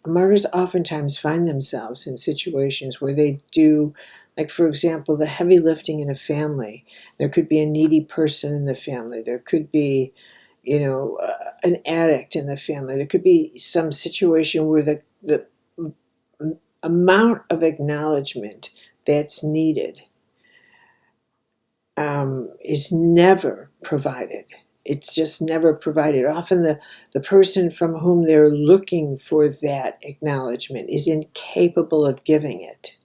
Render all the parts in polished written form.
martyrs oftentimes find themselves in situations where they do, like, for example, the heavy lifting in a family. There could be a needy person in the family. There could be, an addict in the family. There could be some situation where the amount of acknowledgement that's needed is never provided. It's just never provided. Often the person from whom they're looking for that acknowledgement is incapable of giving it.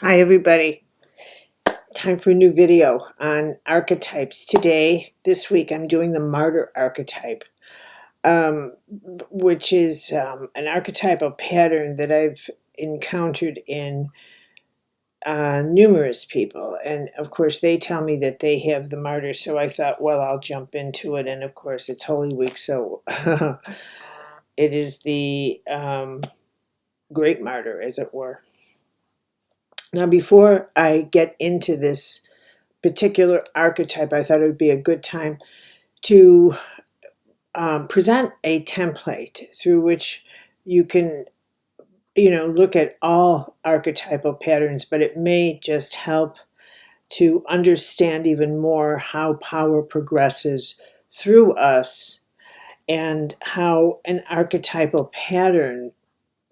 Hi, everybody. Time for a new video on archetypes. This week, I'm doing the Martyr archetype, which is an archetypal pattern that I've encountered in numerous people. And of course, they tell me that they have the Martyr, so I thought, well, I'll jump into it. And of course, it's Holy Week, so it is the Great Martyr, as it were. Now, before I get into this particular archetype, I thought it would be a good time to present a template through which you can, look at all archetypal patterns, but it may just help to understand even more how power progresses through us and how an archetypal pattern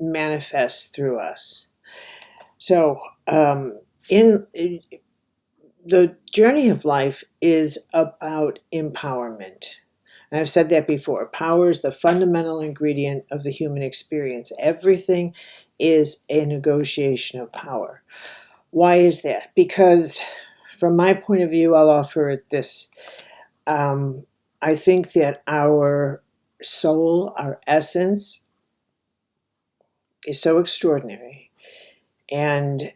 manifests through us. So, in the journey of life is about empowerment. And I've said that before. Power is the fundamental ingredient of the human experience. Everything is a negotiation of power. Why is that? Because from my point of view, I'll offer it this. I think that our soul, our essence, is so extraordinary. And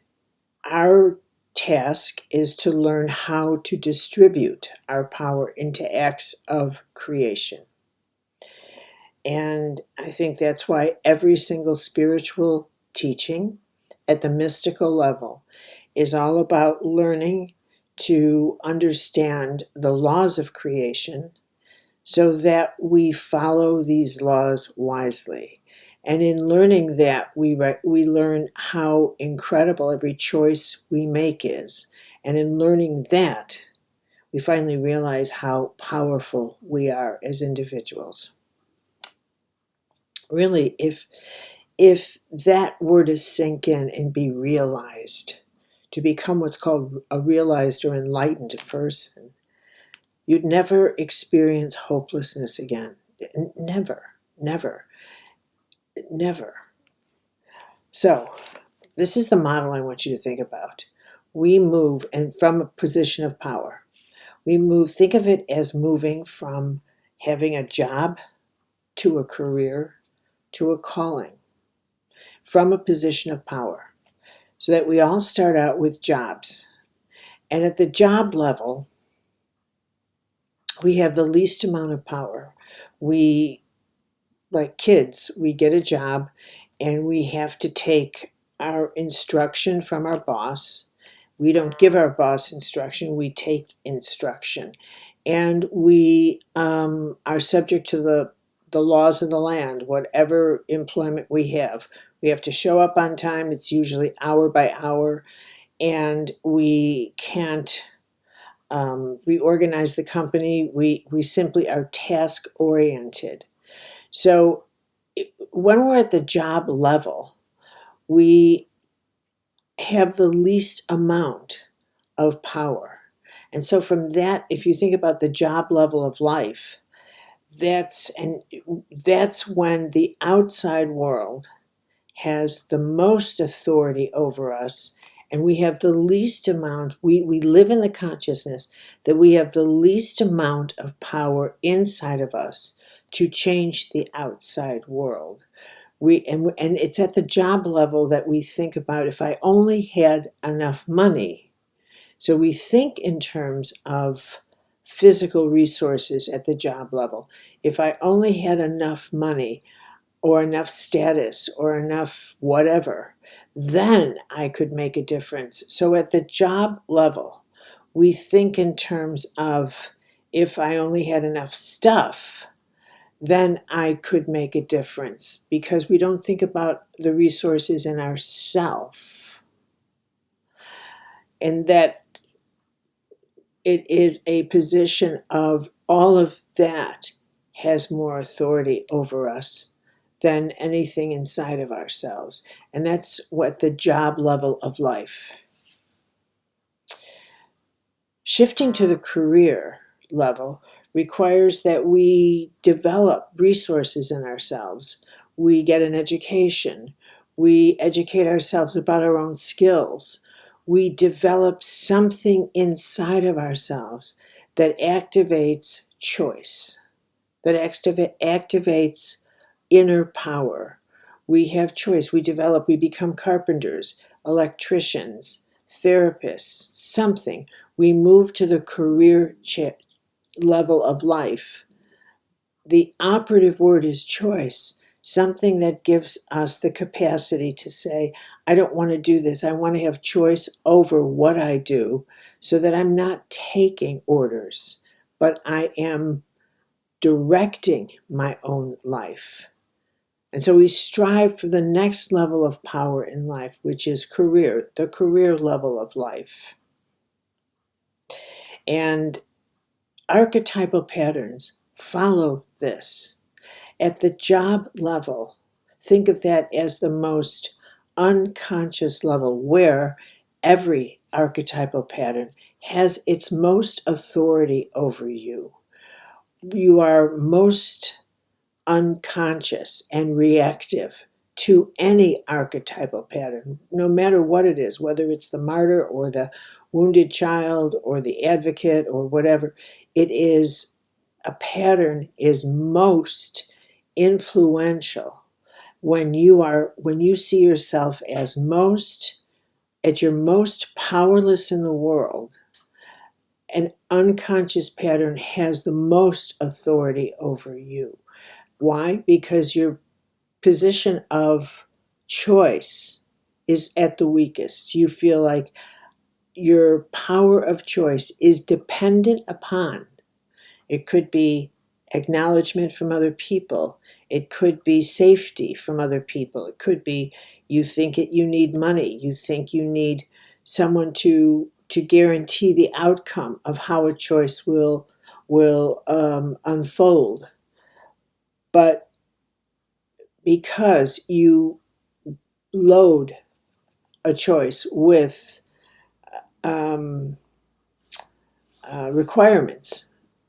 our task is to learn how to distribute our power into acts of creation. And I think that's why every single spiritual teaching at the mystical level is all about learning to understand the laws of creation so that we follow these laws wisely. And in learning that, we learn how incredible every choice we make is. And in learning that, we finally realize how powerful we are as individuals. Really, if that were to sink in and be realized, to become what's called a realized or enlightened person, you'd never experience hopelessness again. Never, never. Never. So, this is the model I want you to think about. We move, and from a position of power, think of it as moving from having a job to a career to a calling, from a position of power. So that we all start out with jobs. And at the job level, we have the least amount of power. Like kids, we get a job and we have to take our instruction from our boss. We don't give our boss instruction, we take instruction. And we are subject to the laws of the land, whatever employment we have. We have to show up on time. It's usually hour by hour. And we can't reorganize the company. We simply are task-oriented. So when we're at the job level, we have the least amount of power. And so from that, if you think about the job level of life, that's when the outside world has the most authority over us, and we have the least amount, we live in the consciousness that we have the least amount of power inside of us to change the outside world. And it's at the job level that we think about, if I only had enough money. So we think in terms of physical resources at the job level. If I only had enough money or enough status or enough whatever, then I could make a difference. So at the job level, we think in terms of, if I only had enough stuff, then I could make a difference, because we don't think about the resources in ourself, and that it is a position of all of that has more authority over us than anything inside of ourselves. And that's what the job level of life. Shifting to the career level requires that we develop resources in ourselves. We get an education. We educate ourselves about our own skills. We develop something inside of ourselves that activates choice, that activates inner power. We have choice. We become carpenters, electricians, therapists, something. We move to the career level of life. The operative word is choice, something that gives us the capacity to say, I don't want to do this. I want to have choice over what I do, so that I'm not taking orders, but I am directing my own life. And so we strive for the next level of power in life, which is career, the career level of life. And archetypal patterns follow this. At the job level, think of that as the most unconscious level, where every archetypal pattern has its most authority over you. You are most unconscious and reactive to any archetypal pattern, no matter what it is, whether it's the martyr or the wounded child or the advocate or whatever. It is, a pattern is most influential when you see yourself as at your most powerless in the world. An unconscious pattern has the most authority over you. Why? Because your position of choice is at the weakest. You feel like your power of choice is dependent upon. It could be acknowledgement from other people. It could be safety from other people. It could be you need money. You think you need someone to guarantee the outcome of how a choice will unfold. But because you load a choice with requirements,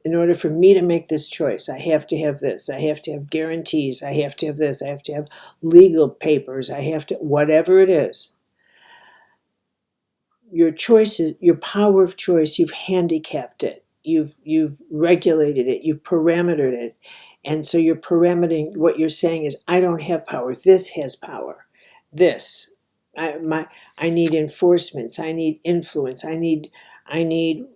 in order for me to make this choice, I have to have this, I have to have guarantees, I have to have this, I have to have legal papers, I have to, whatever it is. Your choices, your power of choice, you've handicapped it, you've regulated it, you've parametered it. And so you're parametering, what you're saying is, I don't have power, this has power. This, I need enforcements, I need influence, I need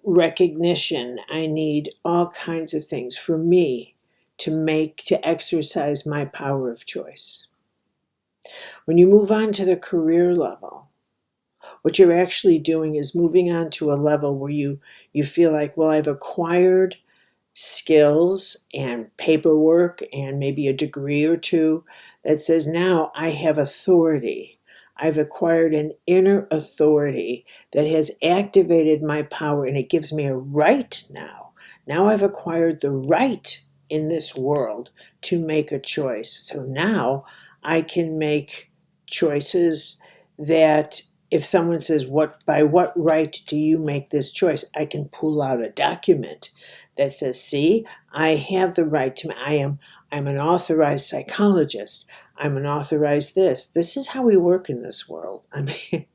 recognition, I need all kinds of things for me to exercise my power of choice. When you move on to the career level, what you're actually doing is moving on to a level where you feel like, well, I've acquired skills and paperwork and maybe a degree or two that says, now I have authority. I've acquired an inner authority that has activated my power, and it gives me a right now. Now I've acquired the right in this world to make a choice. So now I can make choices that, if someone says, by what right do you make this choice? I can pull out a document that says, see, I have the right to, I'm an authorized psychologist. I'm an authorized this. This is how we work in this world. I mean,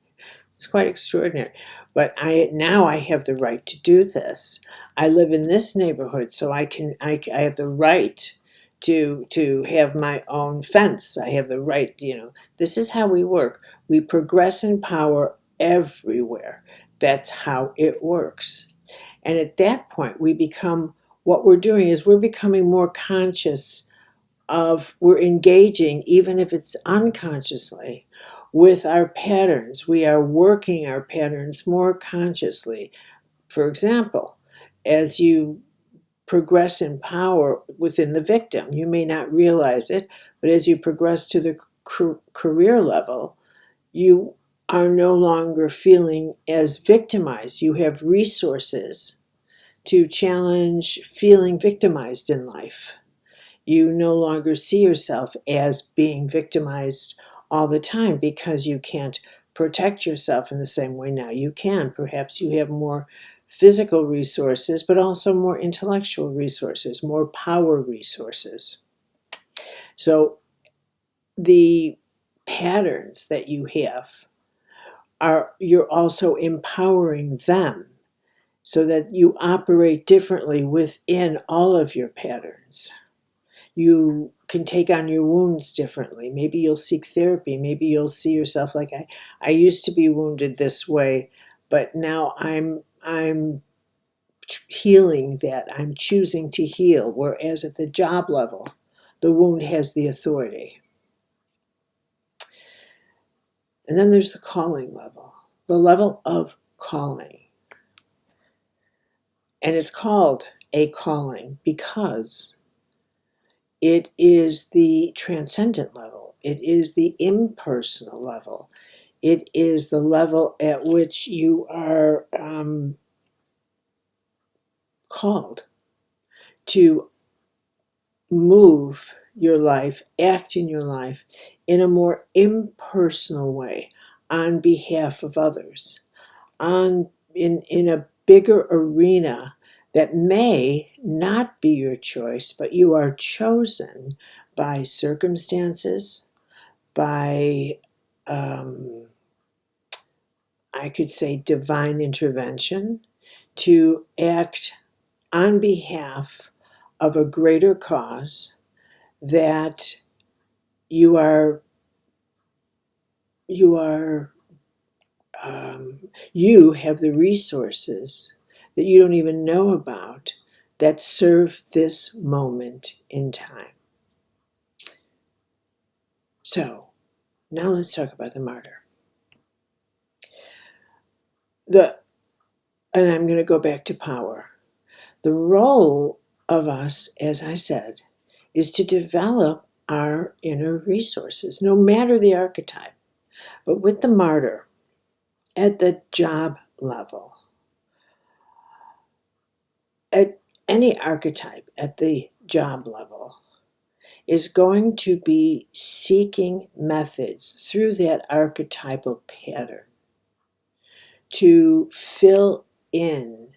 it's quite extraordinary. But now I have the right to do this. I live in this neighborhood, so I have the right to have my own fence. I have the right, this is how we work. We progress in power everywhere. That's how it works. And at that point, what we're doing is we're becoming more conscious we're engaging, even if it's unconsciously, with our patterns. We are working our patterns more consciously. For example, as you progress in power within the victim, you may not realize it, but as you progress to the career level, you are no longer feeling as victimized. You have resources to challenge feeling victimized in life. You no longer see yourself as being victimized all the time because you can't protect yourself in the same way now. You can. Perhaps you have more physical resources, but also more intellectual resources, more power resources. So the patterns that you have you're also empowering them so that you operate differently within all of your patterns. You can take on your wounds differently. Maybe you'll seek therapy. Maybe you'll see yourself like, I used to be wounded this way, but now I'm healing that. I'm choosing to heal. Whereas at the job level, the wound has the authority. And then there's the calling level, the level of calling. And it's called a calling because it is the transcendent level. It is the impersonal level. It is the level at which you are called to move your life, act in your life in a more impersonal way on behalf of others, in a bigger arena that may not be your choice, but you are chosen by circumstances, by, I could say, divine intervention to act on behalf of a greater cause that you have the resources that you don't even know about that serve this moment in time. So now let's talk about the martyr. And I'm going to go back to power. The role of us, as I said, is to develop our inner resources, no matter the archetype. But with the martyr, at the job level, at any archetype at the job level, is going to be seeking methods through that archetypal pattern to fill in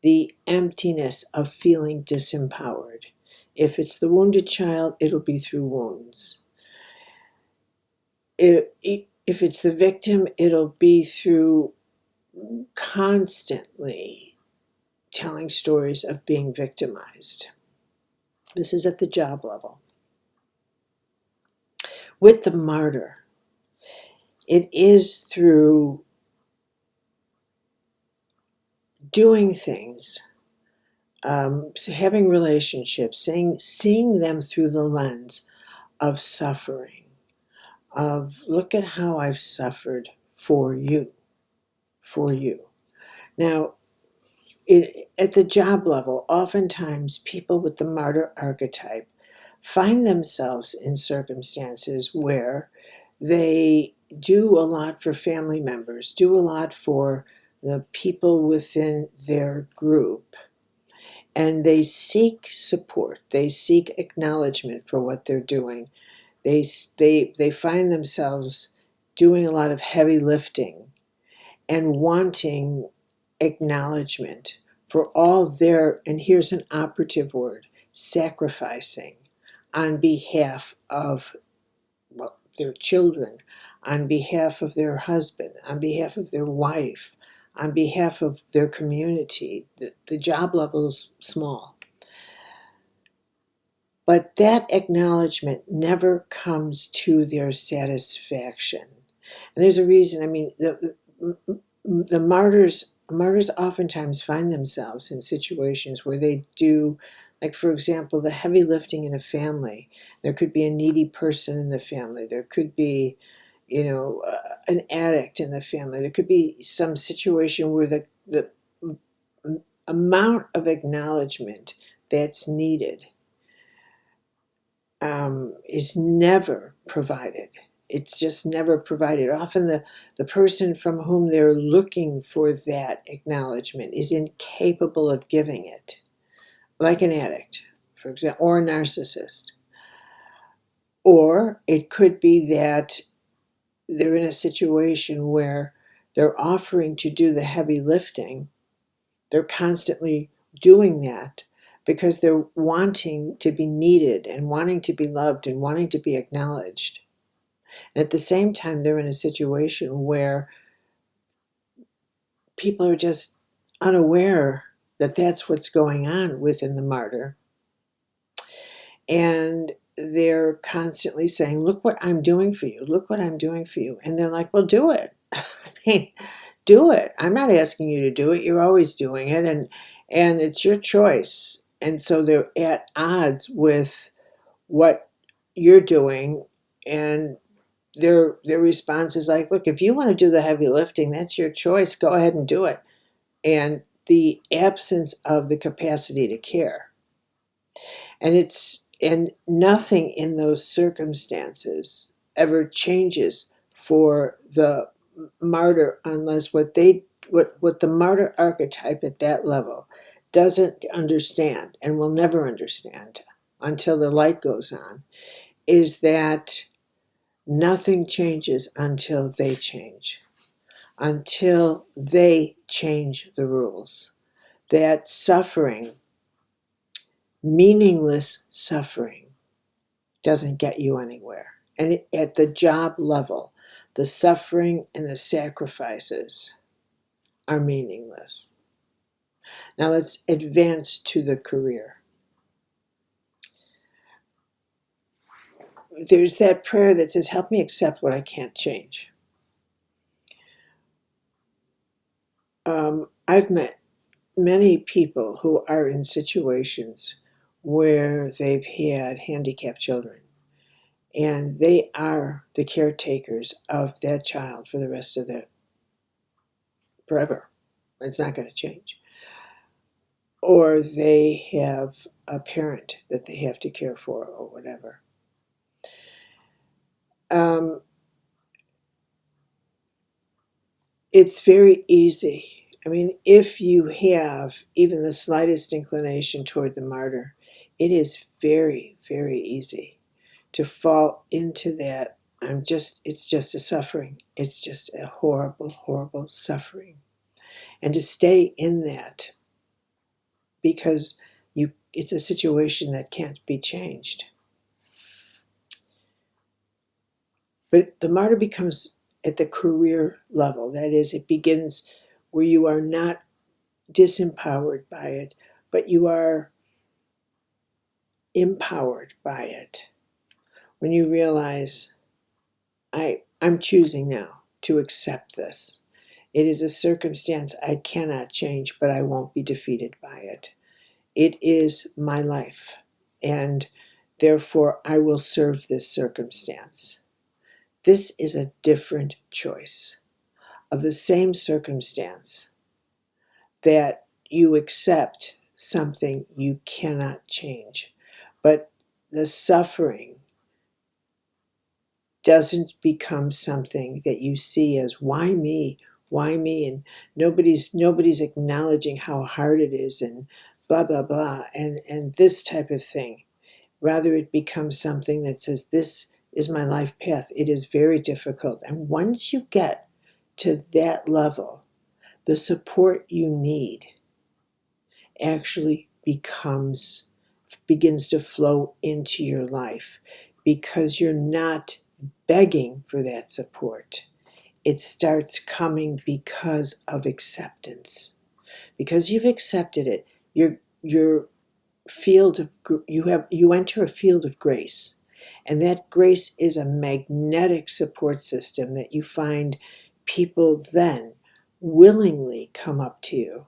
the emptiness of feeling disempowered. If it's the wounded child, it'll be through wounds. If it's the victim, it'll be through constantly telling stories of being victimized. This is at the job level. With the martyr, it is through doing things, having relationships, seeing them through the lens of suffering, of look at how I've suffered for you. Now, at the job level, oftentimes people with the martyr archetype find themselves in circumstances where they do a lot for family members, do a lot for the people within their group, and they seek support, they seek acknowledgement for what they're doing. They find themselves doing a lot of heavy lifting and wanting acknowledgement for all their, and here's an operative word, sacrificing on behalf of their children, on behalf of their husband, on behalf of their wife, on behalf of their community. The job level is small. But that acknowledgement never comes to their satisfaction. And there's a reason. I mean, the martyrs oftentimes find themselves in situations where they do, like, for example, the heavy lifting in a family. There could be a needy person in the family. There could be, an addict in the family. There could be some situation where the amount of acknowledgement that's needed is never provided. It's just never provided. Often the person from whom they're looking for that acknowledgement is incapable of giving it, like an addict, for example, or a narcissist. Or it could be that they're in a situation where they're offering to do the heavy lifting. They're constantly doing that because they're wanting to be needed and wanting to be loved and wanting to be acknowledged. And at the same time, they're in a situation where people are just unaware that that's what's going on within the martyr. And they're constantly saying, look what I'm doing for you. Look what I'm doing for you. And they're like, well, do it. I mean, do it. I'm not asking you to do it. You're always doing it. And it's your choice. And so they're at odds with what you're doing. And their response is like, look, if you want to do the heavy lifting, that's your choice. Go ahead and do it. And the absence of the capacity to care. And nothing in those circumstances ever changes for the martyr unless what the martyr archetype at that level doesn't understand and will never understand until the light goes on is that nothing changes until they change the rules. That suffering, meaningless suffering, doesn't get you anywhere. And at the job level, the suffering and the sacrifices are meaningless. Now let's advance to the career. There's that prayer that says, help me accept what I can't change. I've met many people who are in situations where they've had handicapped children, and they are the caretakers of that child for the rest of their forever. It's not going to change. Or they have a parent that they have to care for or whatever. It's very easy. I mean, if you have even the slightest inclination toward the martyr, it is very, very easy to fall into that. It's just a suffering. It's just a horrible, horrible suffering. And to stay in that because it's a situation that can't be changed. But the martyr becomes at the career level. That is, it begins where you are not disempowered by it, but you are empowered by it. When you realize, I'm choosing now to accept this. It is a circumstance I cannot change, but I won't be defeated by it. It is my life, and therefore I will serve this circumstance. This is a different choice of the same circumstance that you accept something you cannot change. But the suffering doesn't become something that you see as, why me? Why me? And nobody's acknowledging how hard it is and blah, blah, blah, and this type of thing. Rather, it becomes something that says, this is my life path. It is very difficult. And once you get to that level, the support you need actually begins to flow into your life because you're not begging for that support. It starts coming because of acceptance. Because you've accepted it, you enter a field of grace. And that grace is a magnetic support system that you find people then willingly come up to you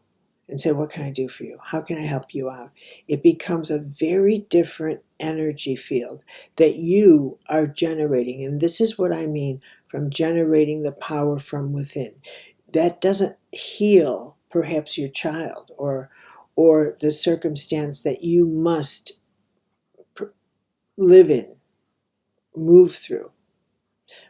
and say, what can I do for you? How can I help you out? It becomes a very different energy field that you are generating. And this is what I mean from generating the power from within. That doesn't heal perhaps your child or the circumstance that you must live in, move through.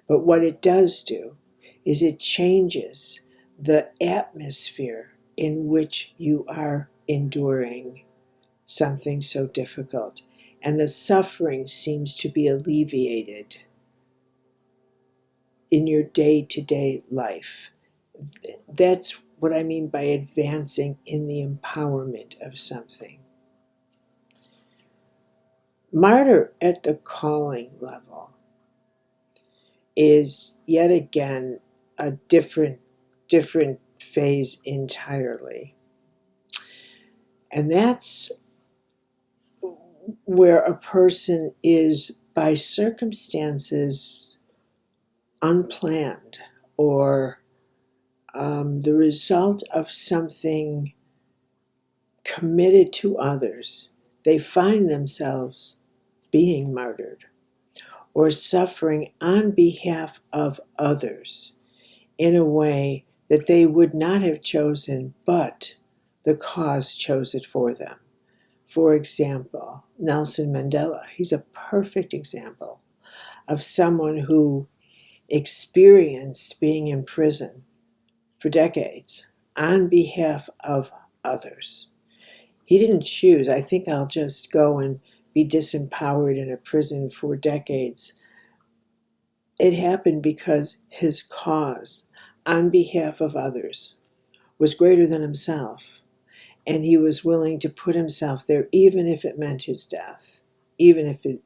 But what it does do is it changes the atmosphere in which you are enduring something so difficult. And the suffering seems to be alleviated in your day-to-day life. That's what I mean by advancing in the empowerment of something. Martyr at the calling level is yet again a different phase entirely. And that's where a person is by circumstances unplanned or the result of something committed to others. They find themselves being martyred or suffering on behalf of others in a way that they would not have chosen, but the cause chose it for them. For example, Nelson Mandela, he's a perfect example of someone who experienced being in prison for decades on behalf of others. He didn't choose, I think I'll just go and be disempowered in a prison for decades. It happened because his cause on behalf of others was greater than himself. And he was willing to put himself there, even if it meant his death, even if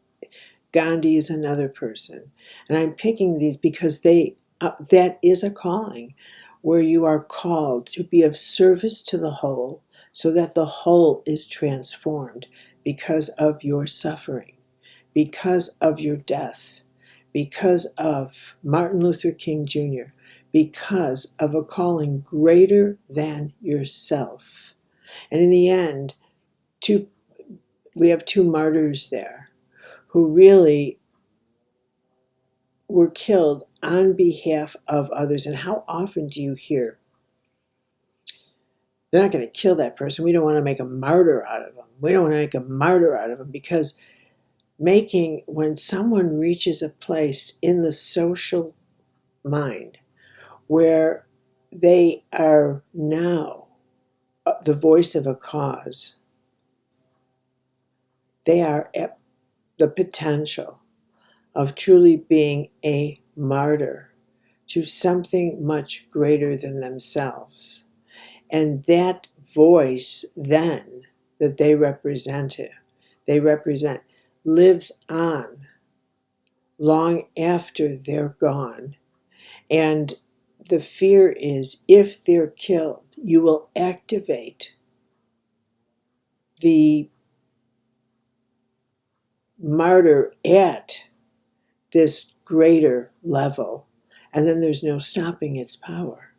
Gandhi is another person. And I'm picking these because that is a calling where you are called to be of service to the whole so that the whole is transformed because of your suffering, because of your death, because of Martin Luther King Jr., because of a calling greater than yourself. And in the end, we have two martyrs there who really were killed on behalf of others. And how often do you hear, they're not going to kill that person. We don't want to make a martyr out of them. We don't want to make a martyr out of them, because when someone reaches a place in the social mind where they are now the voice of a cause, they are at the potential of truly being a martyr to something much greater than themselves. And that voice then that they represent, lives on long after they're gone. And the fear is, if they're killed, you will activate the martyr at this greater level, and then there's no stopping its power.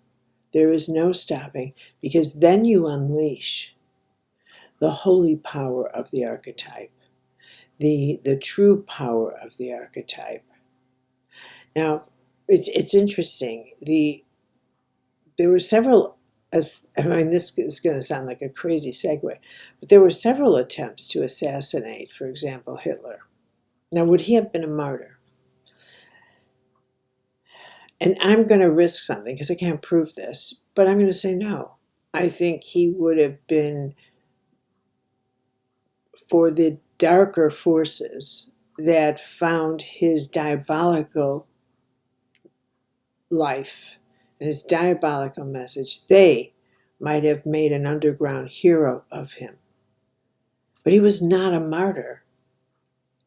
There is no stopping, because then you unleash the holy power of the archetype, the true power of the archetype. Now, it's interesting. There were several, this is going to sound like a crazy segue, but there were several attempts to assassinate, for example, Hitler. Now, would he have been a martyr? And I'm going to risk something because I can't prove this, but I'm going to say no. I think he would have been for the darker forces that found his diabolical life and his diabolical message. They might have made an underground hero of him. But he was not a martyr,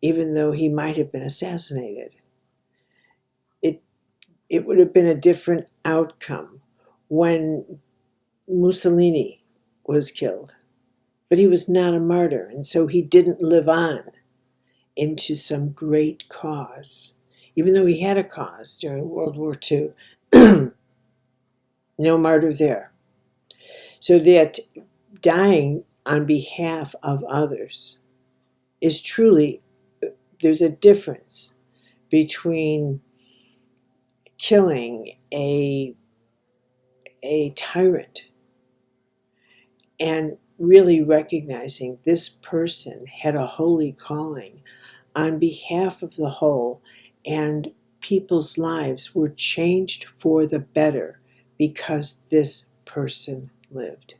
even though he might have been assassinated. It would have been a different outcome when Mussolini was killed. But he was not a martyr, and so he didn't live on into some great cause. Even though he had a cause during World War II, no martyr there. So that dying on behalf of others is truly, there's a difference between killing a tyrant and really recognizing this person had a holy calling on behalf of the whole, and people's lives were changed for the better because this person lived.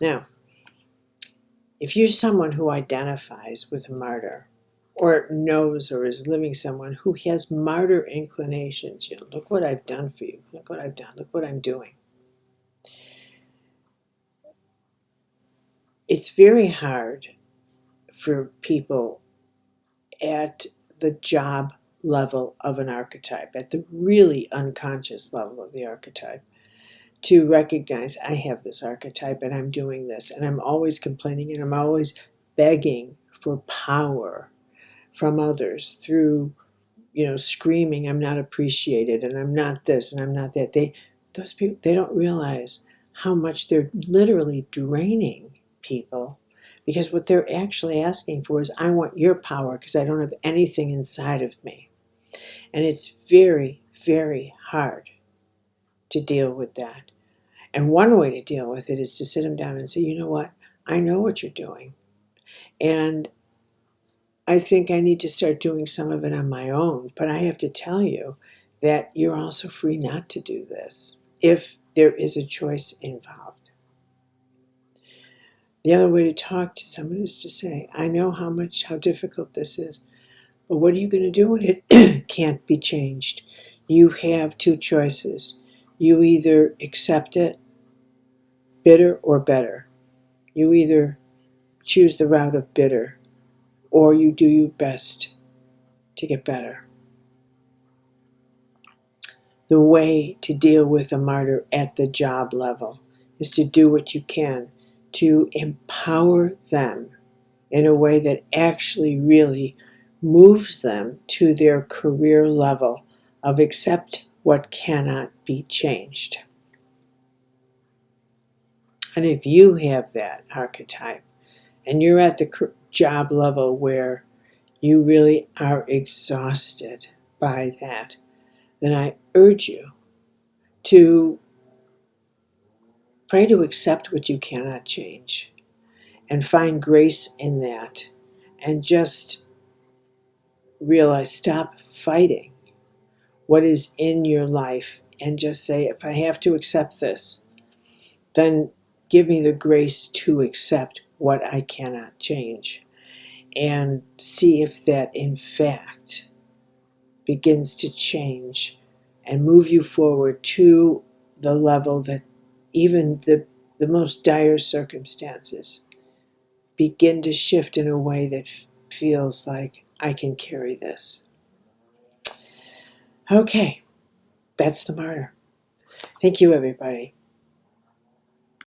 Now, if you're someone who identifies with a martyr, or knows or is living someone who has martyr inclinations, look what I've done for you, look what I've done, look what I'm doing. It's very hard for people at the job level of an archetype, at the really unconscious level of the archetype, to recognize I have this archetype and I'm doing this, and I'm always complaining and I'm always begging for power from others through, screaming I'm not appreciated and I'm not this and I'm not that. Those people, they don't realize how much they're literally draining people, because what they're actually asking for is, I want your power because I don't have anything inside of me. And it's very, very hard to deal with that. And one way to deal with it is to sit them down and say, you know what? I know what you're doing. And I think I need to start doing some of it on my own. But I have to tell you that you're also free not to do this if there is a choice involved. The other way to talk to someone is to say, I know how difficult this is, but what are you going to do when it can't be changed? You have two choices. You either accept it, bitter or better. You either choose the route of bitter, or you do your best to get better. The way to deal with a martyr at the job level is to do what you can to empower them in a way that actually really moves them to their career level of accept what cannot be changed. And if you have that archetype and you're at the job level where you really are exhausted by that, then I urge you to pray to accept what you cannot change and find grace in that, and just realize, stop fighting what is in your life and just say, if I have to accept this, then give me the grace to accept what I cannot change, and see if that in fact begins to change and move you forward to the level that even the most dire circumstances begin to shift in a way that feels like I can carry this. Okay, that's the martyr. Thank you, everybody.